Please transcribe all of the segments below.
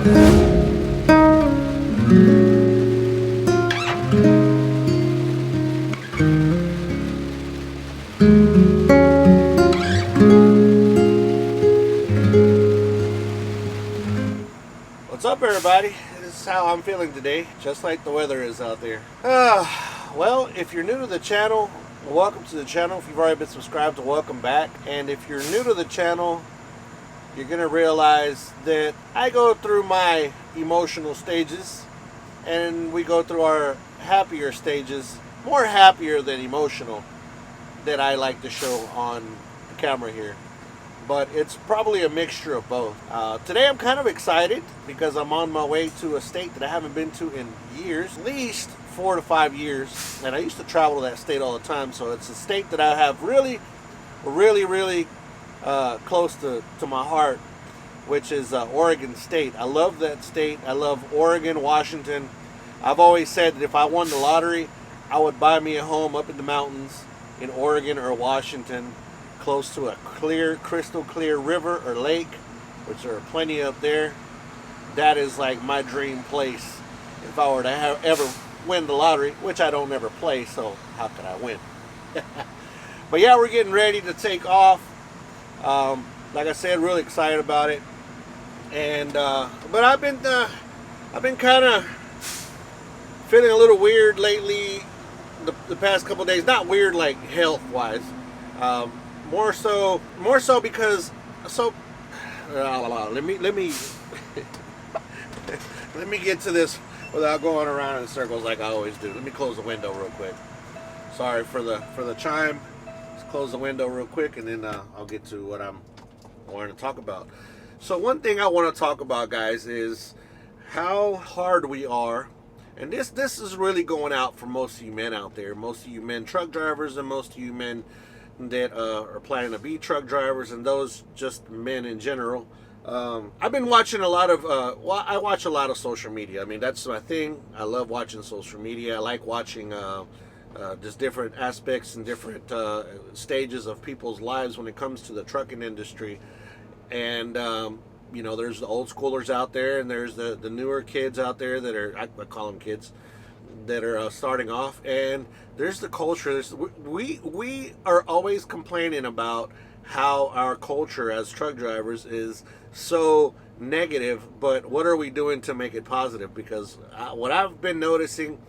What's up, everybody? This is how I'm feeling today, just like the weather is out there. Well, if you're new to the channel, welcome to the channel. If you've already been subscribed, welcome back. And if you're new to the channel, you're going to realize that I go through my emotional stages, and we go through our happier stages, more happier than emotional, that I like to show on the camera here. But it's probably a mixture of both. Today I'm kind of excited because I'm on my way to a state that I haven't been to in years, at least 4 to 5 years. And I used to travel to that state all the time, so it's a state that I have really close to my heart, which is Oregon State. I love that state. I love Oregon, Washington. I've always said that if I won the lottery, I would buy me a home up in the mountains in Oregon or Washington, close to a clear, crystal clear river or lake, which there are plenty up there. That is like my dream place if I were to ever win the lottery, which I don't ever play, so how could I win? But yeah, we're getting ready to take off. Like I said, really excited about it. And but I've been kind of feeling a little weird lately. The past couple of days, not weird like health wise. More so because let me let me get to this without going around in circles like I always do. Let me close the window real quick. Sorry for the chime. Let's close the window real quick, and then I'll get to what I'm wanting to talk about. So one thing I want to talk about, guys, is how hard we are. And this is really going out for most of you men out there. Most of you men truck drivers, and most of you men that are planning to be truck drivers, and those just men in general. I've been watching a lot of I watch a lot of social media. I mean, that's my thing. I love watching social media. I like watching just different aspects and different stages of people's lives when it comes to the trucking industry. And you know, there's the old schoolers out there, and there's the newer kids out there that are, I call them kids, that are starting off, and there's the culture. We are always complaining about how our culture as truck drivers is so negative, but what are we doing to make it positive? Because what I've been noticing,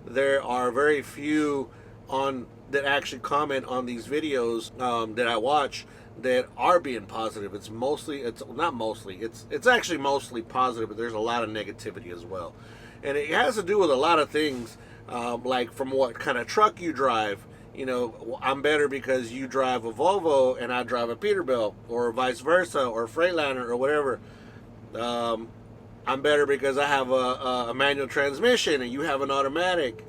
there are very few that actually comment on these videos that I watch that are being positive. It's actually mostly positive, but there's a lot of negativity as well. And it has to do with a lot of things, like from what kind of truck you drive. You know, I'm better because you drive a Volvo and I drive a Peterbilt, or vice versa, or Freightliner, or whatever. I'm better because I have a manual transmission and you have an automatic.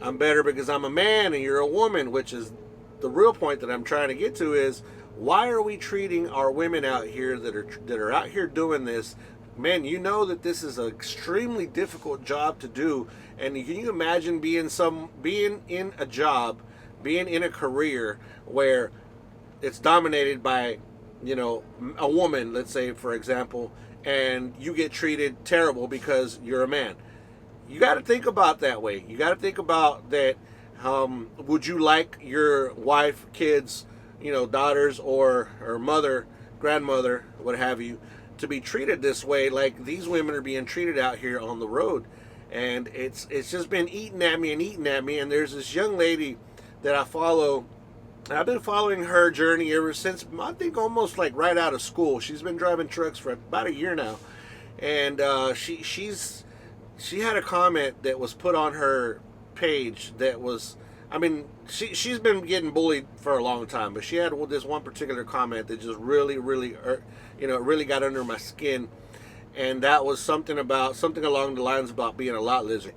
I'm better because I'm a man and you're a woman, which is the real point that I'm trying to get to is, why are we treating our women out here that are out here doing this? Man, you know that this is an extremely difficult job to do, and can you imagine being in a job, being in a career where it's dominated by, you know, a woman, let's say for example, and you get treated terrible because you're a man? You got to think about that way. You got to think about that. Would you like your wife, kids, you know, daughters, or mother, grandmother, what have you, to be treated this way, like these women are being treated out here on the road? And it's just been eating at me. And there's this young lady that I follow. I've been following her journey ever since, I think, almost like right out of school. She's been driving trucks for about a year now, and she had a comment that was put on her page that was, I mean, she's been getting bullied for a long time, but she had this one particular comment that just really got under my skin, and that was something along the lines about being a lot lizard.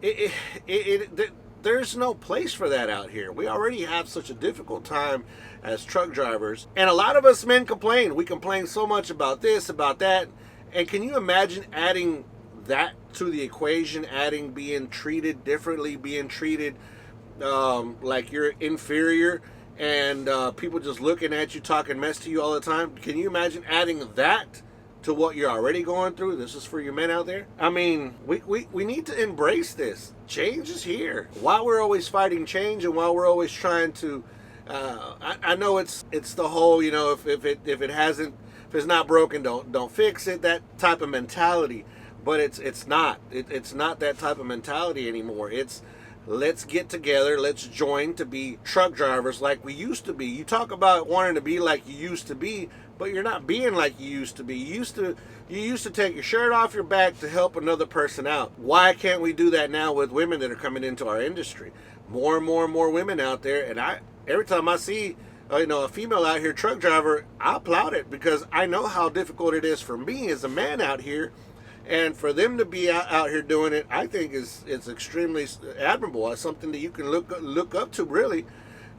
There's no place for that out here. We already have such a difficult time as truck drivers, and a lot of us men complain. We complain so much about this, about that, and can you imagine adding that to the equation, adding being treated differently, being treated like you're inferior, and people just looking at you, talking mess to you all the time? Can you imagine adding that to what you're already going through. This is for you men out there. I mean, we need to embrace this. Change is here. While we're always fighting change, and while we're always trying to, I know it's the whole, if it's not broken, don't fix it. That type of mentality. But it's not that type of mentality anymore. It's, let's get together, let's join to be truck drivers like we used to be. You talk about wanting to be like you used to be, but you're not being like you used to be. You used to take your shirt off your back to help another person out. Why can't we do that now with women that are coming into our industry? More and more and more women out there, and every time I see a female out here truck driver, I applaud it, because I know how difficult it is for me as a man out here. And for them to be out here doing it, I think it's extremely admirable. It's something that you can look up to, really,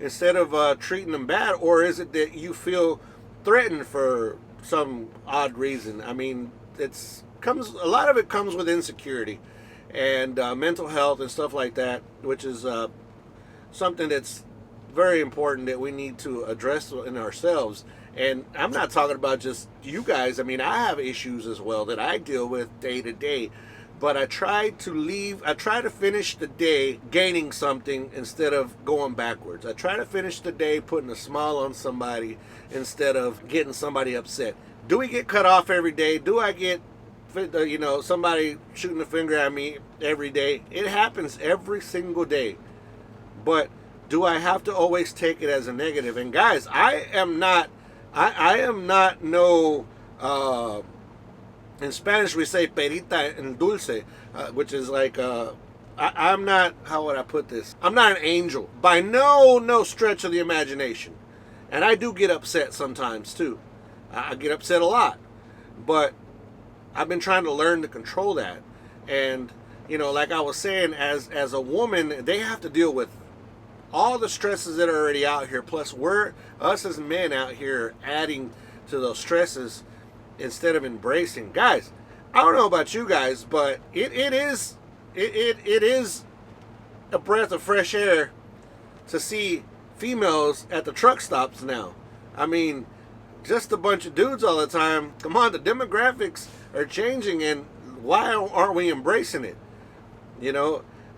instead of treating them bad. Or is it that you feel threatened for some odd reason? I mean, a lot of it comes with insecurity and mental health and stuff like that, which is something that's very important that we need to address in ourselves. And I'm not talking about just you guys. I mean, I have issues as well that I deal with day to day. But I try to finish the day gaining something instead of going backwards. I try to finish the day putting a smile on somebody instead of getting somebody upset. Do we get cut off every day? Do I get somebody shooting a finger at me every day? It happens every single day. But do I have to always take it as a negative? And guys, I am not no, in Spanish we say perita en dulce, which is like, I'm not, how would I put this? I'm not an angel by no stretch of the imagination. And I do get upset sometimes too. I get upset a lot, but I've been trying to learn to control that. And, like I was saying, as a woman, they have to deal with all the stresses that are already out here, plus us as men out here adding to those stresses instead of embracing. Guys, I don't know about you guys, but it is a breath of fresh air to see females at the truck stops now. I mean, just a bunch of dudes all the time. Come on, the demographics are changing, and why aren't we embracing it?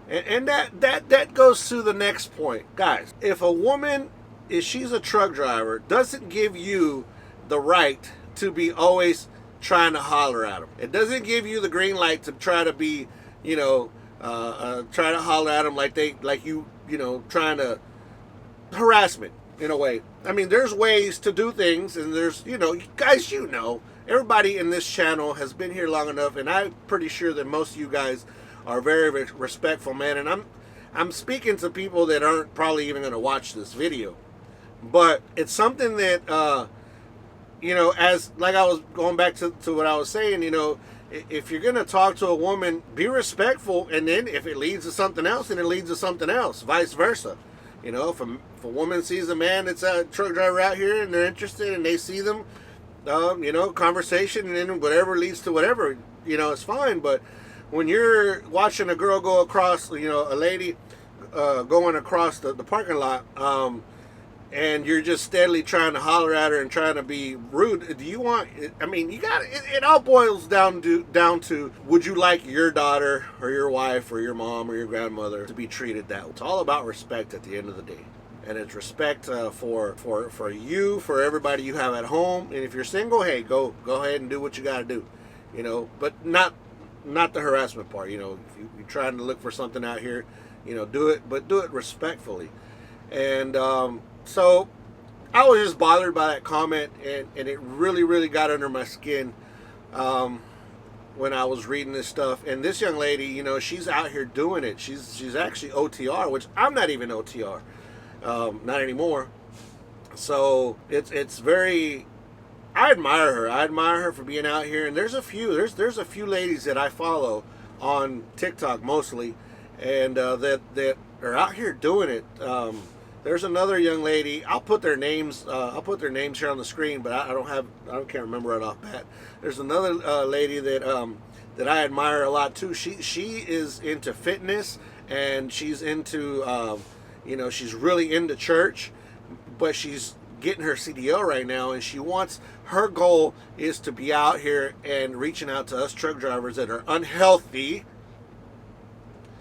And that goes to the next point. Guys, if a woman, if she's a truck driver, doesn't give you the right to be always trying to holler at them. It doesn't give you the green light to try to be, try to holler at them like you trying to harassment in a way. I mean, there's ways to do things, and there's, guys, everybody in this channel has been here long enough, and I'm pretty sure that most of you guys are very respectful, man. And I'm speaking to people that aren't probably even going to watch this video, but it's something that as like I was going back to what I was saying, if you're going to talk to a woman, be respectful, and then if it leads to something else, then it leads to something else, vice versa. If a woman sees a man that's a truck driver out here and they're interested and they see them, conversation, and then whatever leads to whatever, it's fine. But when you're watching a girl go across, a lady going across the parking lot, and you're just steadily trying to holler at her and trying to be rude, do you want, I mean, you got it all boils down to, would you like your daughter or your wife or your mom or your grandmother to be treated that way? It's all about respect at the end of the day. And it's respect for you, for everybody you have at home. And if you're single, hey, go ahead and do what you got to do, but not the harassment part. If you're trying to look for something out here, do it, but do it respectfully. And so I was just bothered by that comment, and it really got under my skin when I was reading this stuff. And this young lady, she's out here doing it. She's actually OTR, which I'm not even OTR, not anymore. So it's very, I admire her. I admire her for being out here. And there's a few ladies that I follow on TikTok mostly, and that are out here doing it. There's another young lady. I'll put their names here on the screen, but I can't remember right off bat. There's another lady that I admire a lot too. She is into fitness, and she's into she's really into church, but she's getting her CDL right now, and her goal is to be out here and reaching out to us truck drivers that are unhealthy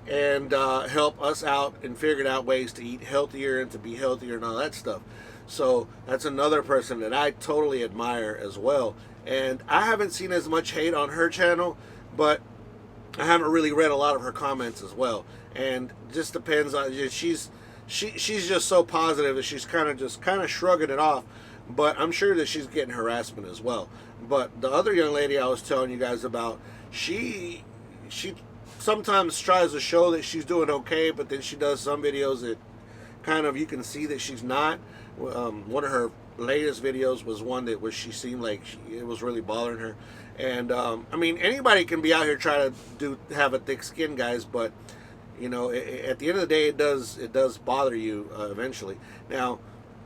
and help us out and figuring out ways to eat healthier and to be healthier and all that stuff. So that's another person that I totally admire as well. And I haven't seen as much hate on her channel, but I haven't really read a lot of her comments as well. And just depends on, she's just so positive that she's kind of shrugging it off. But I'm sure that she's getting harassment as well. But the other young lady I was telling you guys about, she sometimes tries to show that she's doing okay, but then she does some videos that kind of, you can see that she's not. One of her latest videos was one that she seemed like it was really bothering her. And I mean, anybody can be out here trying to have a thick skin, guys, but you know, at the end of the day, it does bother you eventually. Now,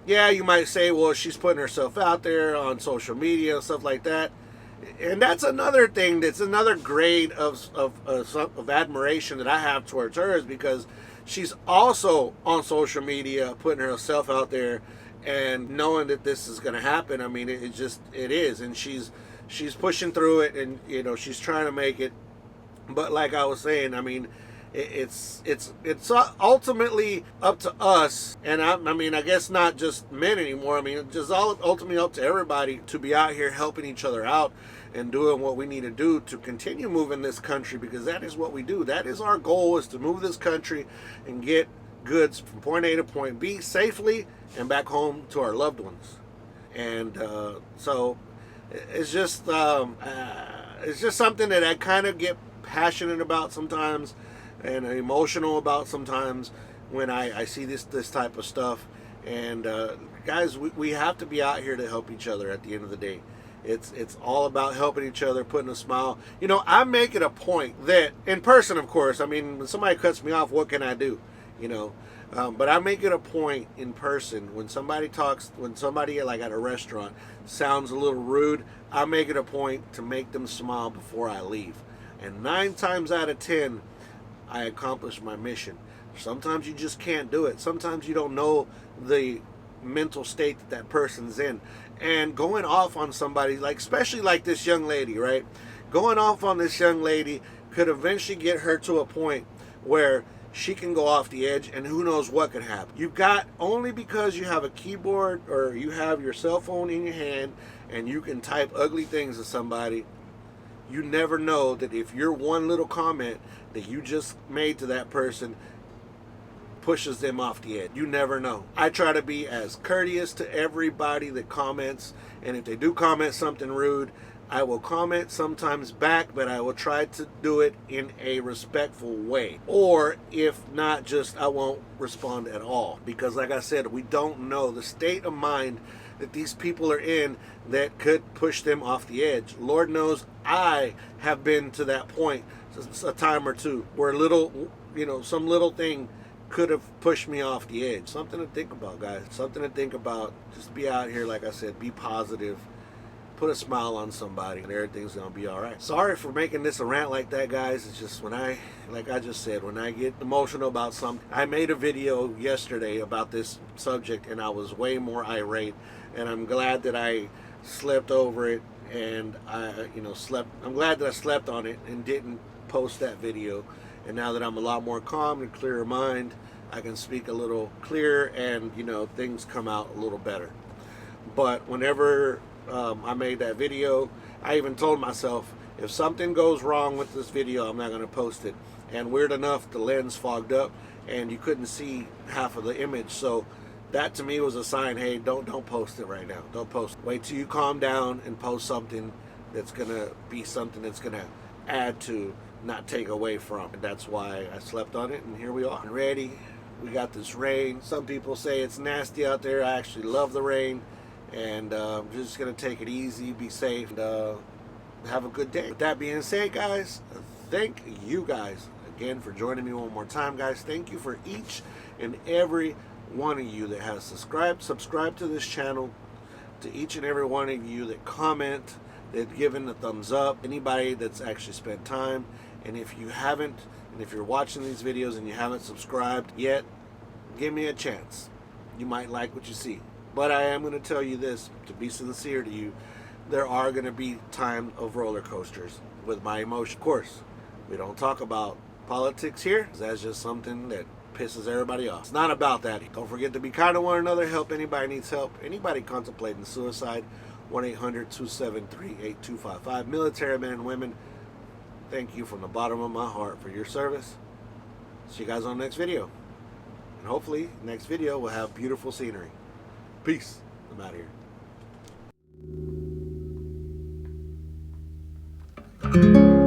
yeah, you might say, well, she's putting herself out there on social media and stuff like that. And that's another thing, that's another grade of admiration that I have towards her, is because she's also on social media putting herself out there and knowing that this is going to happen. I mean, it is. And she's pushing through it, and, you know, she's trying to make it. But like I was saying, I mean, it's ultimately up to us, and I mean, I guess not just men anymore. I mean, it's just ultimately up to everybody to be out here helping each other out and doing what we need to do to continue moving this country, because that is what we do. That is our goal, is to move this country and get goods from point A to point B safely and back home to our loved ones. And so it's just something that I kind of get passionate about sometimes, and emotional about sometimes, when I see this type of stuff. And guys, we have to be out here to help each other at the end of the day. It's all about helping each other, putting a smile. You know, I make it a point that, in person, of course, I mean, when somebody cuts me off, what can I do? You know, but I make it a point in person, when somebody like at a restaurant sounds a little rude, I make it a point to make them smile before I leave. And 9 times out of 10, I accomplished my mission. Sometimes you just can't do it. Sometimes you don't know the mental state that person's in. And going off on somebody, like, especially like this young lady, right? Going off on this young lady could eventually get her to a point where she can go off the edge, and who knows what could happen. Only because you have a keyboard or you have your cell phone in your hand and you can type ugly things to somebody, you never know that if your one little comment that you just made to that person pushes them off the edge. You never know. I try to be as courteous to everybody that comments, and if they do comment something rude, I will comment sometimes back, but I will try to do it in a respectful way. Or if not, just I won't respond at all, because like I said, we don't know the state of mind that these people are in that could push them off the edge. Lord knows I have been to that point a time or two where some little thing could have pushed me off the edge. Something to think about, guys. Something to think about. Just be out here, like I said, be positive. Put a smile on somebody, and everything's gonna be all right. Sorry for making this a rant like that, guys. It's just like I just said, when I get emotional about something. I made a video yesterday about this subject, and I was way more irate. And I'm glad that I slept over it, and I'm glad that I slept on it and didn't post that video. And now that I'm a lot more calm and clearer mind, I can speak a little clearer, and things come out a little better. But whenever I made that video, I even told myself, if something goes wrong with this video, I'm not going to post it. And weird enough, the lens fogged up and you couldn't see half of the image. So that to me was a sign, hey, don't post it right now. Don't post it. Wait till you calm down and post something that's going to be something that's going to add to, not take away from. And that's why I slept on it, and here we are. Ready. We got this rain. Some people say it's nasty out there. I actually love the rain. And I'm just going to take it easy, be safe, and have a good day. With that being said, guys, thank you guys again for joining me one more time, guys. Thank you for each and every one of you that has subscribed to this channel, to each and every one of you that comment, that given the thumbs up, anybody that's actually spent time. And if you haven't, and if you're watching these videos and you haven't subscribed yet, give me a chance. You might like what you see. But I am going to tell you this, to be sincere to you, there are going to be times of roller coasters with my emotion. Of course, we don't talk about politics here. That's just something that pisses everybody off. It's not about that. Don't forget to be kind to one another. Help anybody needs help. Anybody contemplating suicide, 1-800-273-8255. Military men and women, thank you from the bottom of my heart for your service. See you guys on the next video. And hopefully, next video will have beautiful scenery. Peace. I'm out of here.